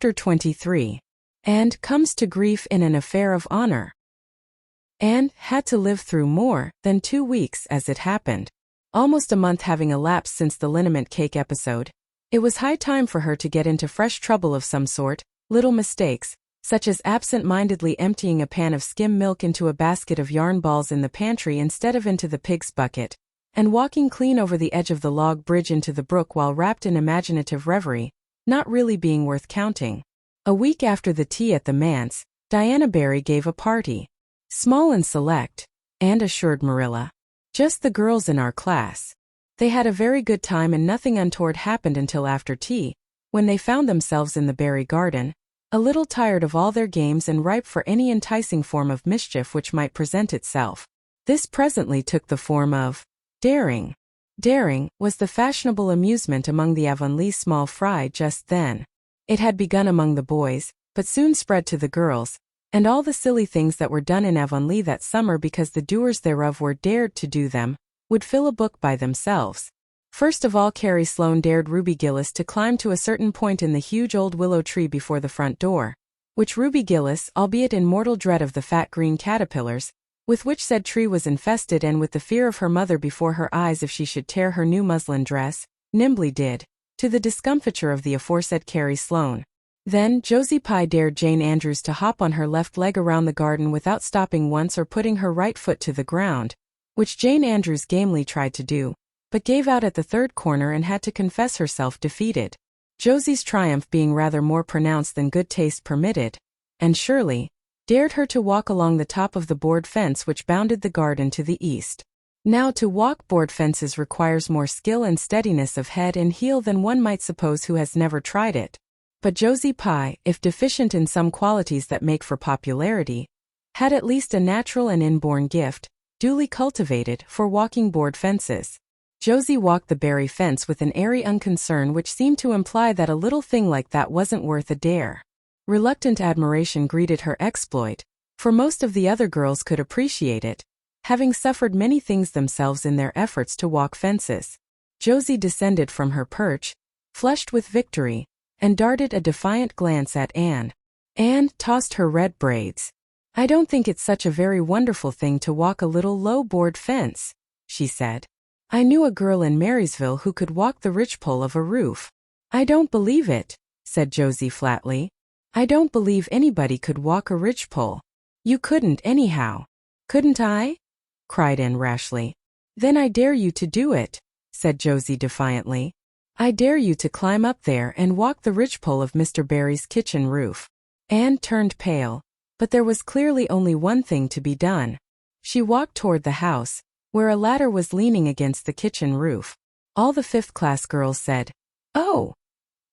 Chapter 23. And comes to grief in an affair of honor. Anne had to live through more than 2 weeks as it happened. Almost a month having elapsed since the liniment cake episode, it was high time for her to get into fresh trouble of some sort. Little mistakes, such as absent-mindedly emptying a pan of skim milk into a basket of yarn balls in the pantry instead of into the pig's bucket, and walking clean over the edge of the log bridge into the brook while wrapped in imaginative reverie, not really being worth counting. A week after the tea at the manse, Diana Barry gave a party. Small and select, and assured Marilla. Just the girls in our class. They had a very good time and nothing untoward happened until after tea, when they found themselves in the Barry garden, a little tired of all their games and ripe for any enticing form of mischief which might present itself. This presently took the form of daring. Daring was the fashionable amusement among the Avonlea small fry just then. It had begun among the boys, but soon spread to the girls, and all the silly things that were done in Avonlea that summer because the doers thereof were dared to do them, would fill a book by themselves. First of all, Carrie Sloane dared Ruby Gillis to climb to a certain point in the huge old willow tree before the front door, which Ruby Gillis, albeit in mortal dread of the fat green caterpillars, with which said tree was infested and with the fear of her mother before her eyes if she should tear her new muslin dress, nimbly did, to the discomfiture of the aforesaid Carrie Sloane. Then Josie Pye dared Jane Andrews to hop on her left leg around the garden without stopping once or putting her right foot to the ground, which Jane Andrews gamely tried to do, but gave out at the third corner and had to confess herself defeated. Josie's triumph being rather more pronounced than good taste permitted, and Shirley dared her to walk along the top of the board fence which bounded the garden to the east. Now to walk board fences requires more skill and steadiness of head and heel than one might suppose who has never tried it. But Josie Pye, if deficient in some qualities that make for popularity, had at least a natural and inborn gift, duly cultivated, for walking board fences. Josie walked the Barry fence with an airy unconcern which seemed to imply that a little thing like that wasn't worth a dare. Reluctant admiration greeted her exploit, for most of the other girls could appreciate it, having suffered many things themselves in their efforts to walk fences. Josie descended from her perch, flushed with victory, and darted a defiant glance at Anne. Anne tossed her red braids. "I don't think it's such a very wonderful thing to walk a little low board fence," she said. "I knew a girl in Marysville who could walk the ridgepole of a roof." "I don't believe it," said Josie flatly. "I don't believe anybody could walk a ridgepole." "You couldn't anyhow." "Couldn't I?" cried Anne rashly. "Then I dare you to do it," said Josie defiantly. "I dare you to climb up there and walk the ridgepole of Mr. Barry's kitchen roof." Anne turned pale, but there was clearly only one thing to be done. She walked toward the house, where a ladder was leaning against the kitchen roof. All the fifth-class girls said, "Oh!"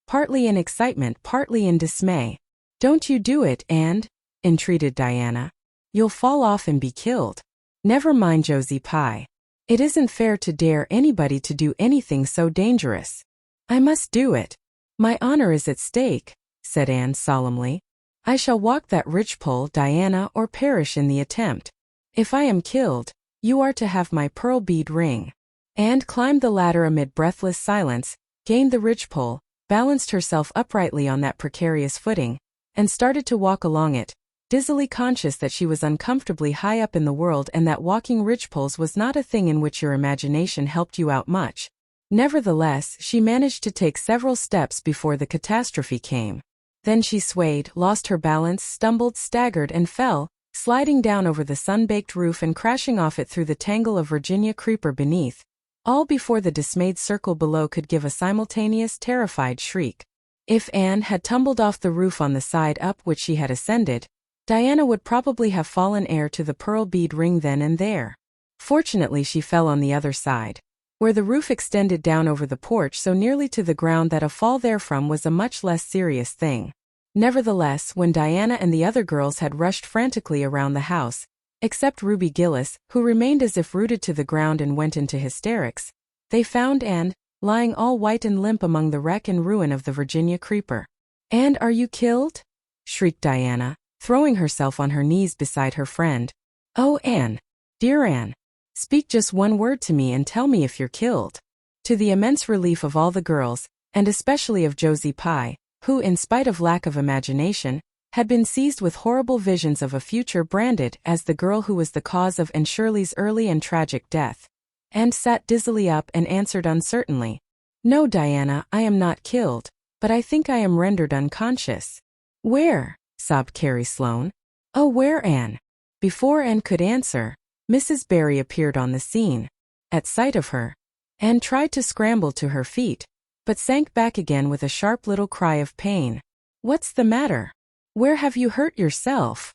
partly in excitement, partly in dismay. "Don't you do it, Anne," entreated Diana. "You'll fall off and be killed." "Never mind, Josie Pye. It isn't fair to dare anybody to do anything so dangerous." "I must do it. My honor is at stake," said Anne solemnly. "I shall walk that ridgepole, Diana, or perish in the attempt. If I am killed, you are to have my pearl bead ring." Anne climbed the ladder amid breathless silence, gained the ridgepole, balanced herself uprightly on that precarious footing, and started to walk along it, dizzily conscious that she was uncomfortably high up in the world and that walking ridgepoles was not a thing in which your imagination helped you out much. Nevertheless, she managed to take several steps before the catastrophe came. Then she swayed, lost her balance, stumbled, staggered, and fell, sliding down over the sun-baked roof and crashing off it through the tangle of Virginia creeper beneath, all before the dismayed circle below could give a simultaneous terrified shriek. If Anne had tumbled off the roof on the side up which she had ascended, Diana would probably have fallen heir to the pearl bead ring then and there. Fortunately she fell on the other side, where the roof extended down over the porch so nearly to the ground that a fall therefrom was a much less serious thing. Nevertheless, when Diana and the other girls had rushed frantically around the house, except Ruby Gillis, who remained as if rooted to the ground and went into hysterics, they found Anne lying all white and limp among the wreck and ruin of the Virginia creeper. "And are you killed?" shrieked Diana, throwing herself on her knees beside her friend. "Oh, Anne, dear Anne, speak just one word to me and tell me if you're killed." To the immense relief of all the girls, and especially of Josie Pye, who, in spite of lack of imagination, had been seized with horrible visions of a future branded as the girl who was the cause of Anne Shirley's early and tragic death. And sat dizzily up and answered uncertainly, "No, Diana, I am not killed, but I think I am rendered unconscious." "Where?" sobbed Carrie Sloane. "Oh, where, Anne?" Before Anne could answer, Mrs. Barry appeared on the scene. At sight of her, Anne tried to scramble to her feet, but sank back again with a sharp little cry of pain. "What's the matter? Where have you hurt yourself?"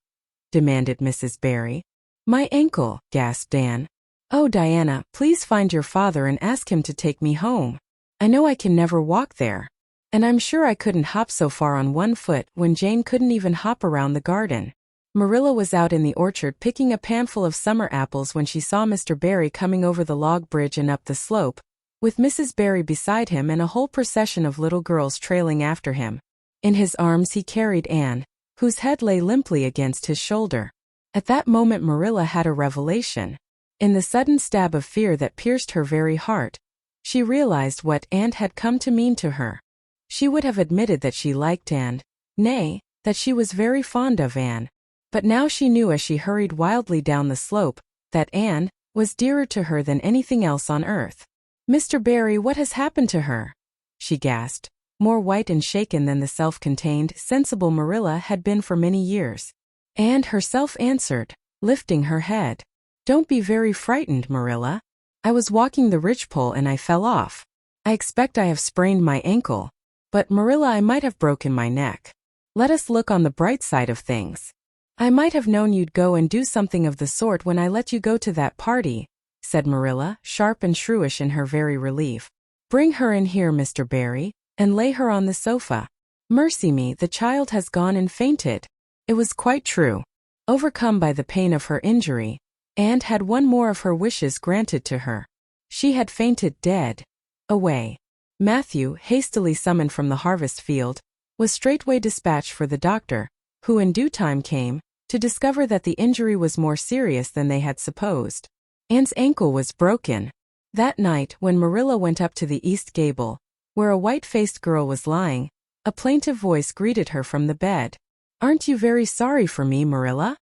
demanded Mrs. Barry. "My ankle," gasped Anne. "Oh, Diana, please find your father and ask him to take me home. I know I can never walk there. And I'm sure I couldn't hop so far on one foot when Jane couldn't even hop around the garden." Marilla was out in the orchard picking a panful of summer apples when she saw Mr. Barry coming over the log bridge and up the slope, with Mrs. Barry beside him and a whole procession of little girls trailing after him. In his arms he carried Anne, whose head lay limply against his shoulder. At that moment Marilla had a revelation. In the sudden stab of fear that pierced her very heart, she realized what Anne had come to mean to her. She would have admitted that she liked Anne, nay, that she was very fond of Anne. But now she knew as she hurried wildly down the slope, that Anne was dearer to her than anything else on earth. "Mr. Barry, what has happened to her?" she gasped, more white and shaken than the self-contained, sensible Marilla had been for many years. Anne herself answered, lifting her head. "Don't be very frightened, Marilla. I was walking the ridgepole and I fell off. I expect I have sprained my ankle. But Marilla, I might have broken my neck. Let us look on the bright side of things. I might have known you'd go and do something of the sort when I let you go to that party," said Marilla, sharp and shrewish in her very relief. "Bring her in here, Mr. Barry, and lay her on the sofa. Mercy me, the child has gone and fainted." It was quite true. Overcome by the pain of her injury, Anne had one more of her wishes granted to her. She had fainted dead. Away. Matthew, hastily summoned from the harvest field, was straightway dispatched for the doctor, who in due time came, to discover that the injury was more serious than they had supposed. Anne's ankle was broken. That night, when Marilla went up to the east gable, where a white-faced girl was lying, a plaintive voice greeted her from the bed. "Aren't you very sorry for me, Marilla?"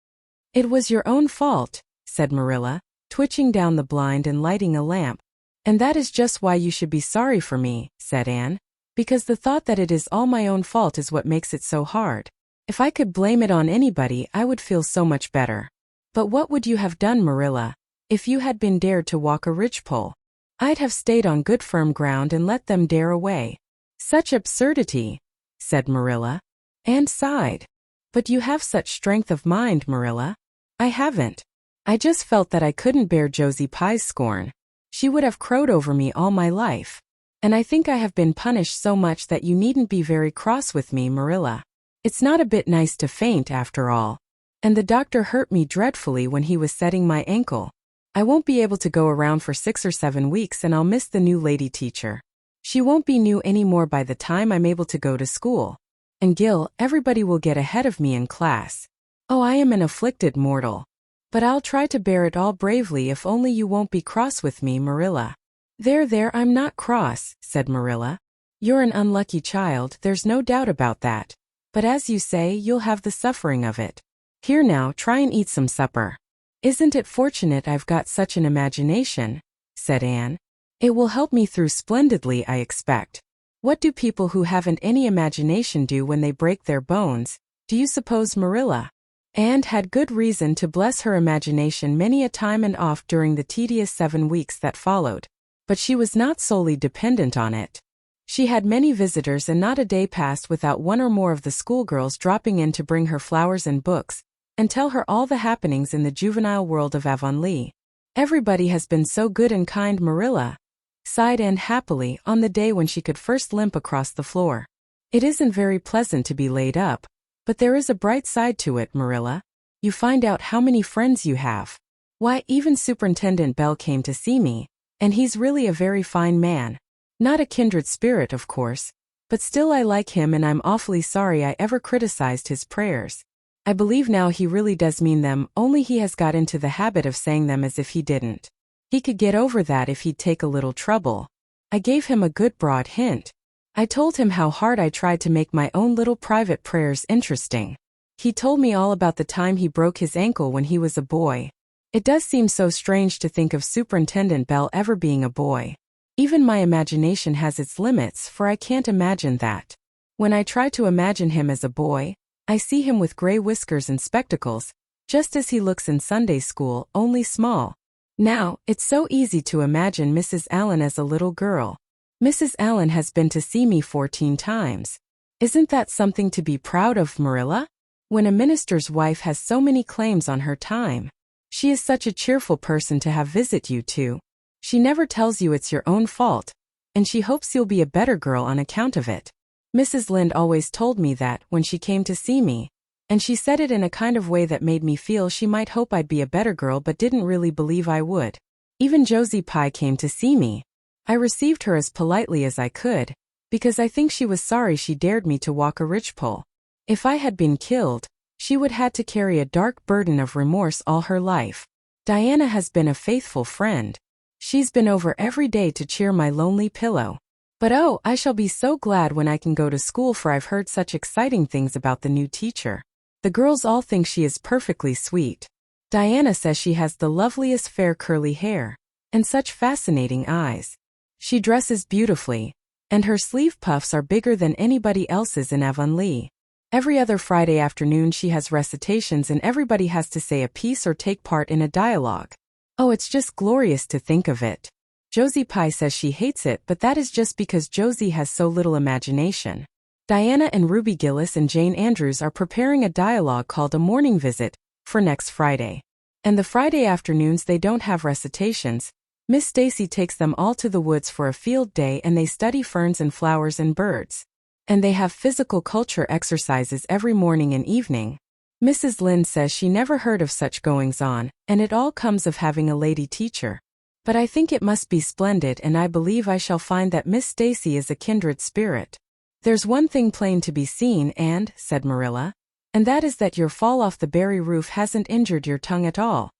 "It was your own fault," said Marilla, twitching down the blind and lighting a lamp. "And that is just why you should be sorry for me," said Anne, "because the thought that it is all my own fault is what makes it so hard. If I could blame it on anybody, I would feel so much better. But what would you have done, Marilla, if you had been dared to walk a ridgepole?" "I'd have stayed on good firm ground and let them dare away." "Such absurdity," said Marilla. Anne sighed. "But you have such strength of mind, Marilla." "I haven't. I just felt that I couldn't bear Josie Pye's scorn. She would have crowed over me all my life. And I think I have been punished so much that you needn't be very cross with me, Marilla. It's not a bit nice to faint, after all. And the doctor hurt me dreadfully when he was setting my ankle. I won't be able to go around for 6 or 7 weeks and I'll miss the new lady teacher. She won't be new anymore by the time I'm able to go to school. And Gil, everybody will get ahead of me in class. Oh, I am an afflicted mortal. But I'll try to bear it all bravely if only you won't be cross with me, Marilla." There, I'm not cross," said Marilla. "You're an unlucky child, there's no doubt about that. But as you say, you'll have the suffering of it. Here now, try and eat some supper." "Isn't it fortunate I've got such an imagination?" said Anne. "It will help me through splendidly, I expect. What do people who haven't any imagination do when they break their bones, do you suppose, Marilla?" Anne had good reason to bless her imagination many a time and oft during the tedious 7 weeks that followed. But she was not solely dependent on it. She had many visitors and not a day passed without one or more of the schoolgirls dropping in to bring her flowers and books, and tell her all the happenings in the juvenile world of Avonlea. "Everybody has been so good and kind, Marilla," sighed Anne happily on the day when she could first limp across the floor. "It isn't very pleasant to be laid up, but there is a bright side to it, Marilla. You find out how many friends you have. Why, even Superintendent Bell came to see me, and he's really a very fine man. Not a kindred spirit, of course, but still I like him and I'm awfully sorry I ever criticized his prayers. I believe now he really does mean them, only he has got into the habit of saying them as if he didn't. He could get over that if he'd take a little trouble. I gave him a good broad hint. I told him how hard I tried to make my own little private prayers interesting. He told me all about the time he broke his ankle when he was a boy. It does seem so strange to think of Superintendent Bell ever being a boy. Even my imagination has its limits, for I can't imagine that. When I try to imagine him as a boy, I see him with gray whiskers and spectacles, just as he looks in Sunday school, only small. Now, it's so easy to imagine Mrs. Allen as a little girl. Mrs. Allen has been to see me 14 times. Isn't that something to be proud of, Marilla? When a minister's wife has so many claims on her time. She is such a cheerful person to have visit you too. She never tells you it's your own fault, and she hopes you'll be a better girl on account of it. Mrs. Lynde always told me that when she came to see me, and she said it in a kind of way that made me feel she might hope I'd be a better girl but didn't really believe I would. Even Josie Pye came to see me. I received her as politely as I could, because I think she was sorry she dared me to walk a ridgepole. If I had been killed, she would had to carry a dark burden of remorse all her life. Diana has been a faithful friend. She's been over every day to cheer my lonely pillow. But oh, I shall be so glad when I can go to school, for I've heard such exciting things about the new teacher. The girls all think she is perfectly sweet. Diana says she has the loveliest fair curly hair, and such fascinating eyes. She dresses beautifully, and her sleeve puffs are bigger than anybody else's in Avonlea. Every other Friday afternoon she has recitations and everybody has to say a piece or take part in a dialogue. Oh, it's just glorious to think of it. Josie Pye says she hates it, but that is just because Josie has so little imagination. Diana and Ruby Gillis and Jane Andrews are preparing a dialogue called A Morning Visit for next Friday. And the Friday afternoons they don't have recitations. Miss Stacy takes them all to the woods for a field day and they study ferns and flowers and birds. And they have physical culture exercises every morning and evening. Mrs. Lynde says she never heard of such goings-on, and it all comes of having a lady teacher. But I think it must be splendid, and I believe I shall find that Miss Stacy is a kindred spirit. There's one thing plain to be seen, and, said Marilla, and that is that your fall off the berry roof hasn't injured your tongue at all.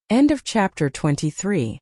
End of chapter 23.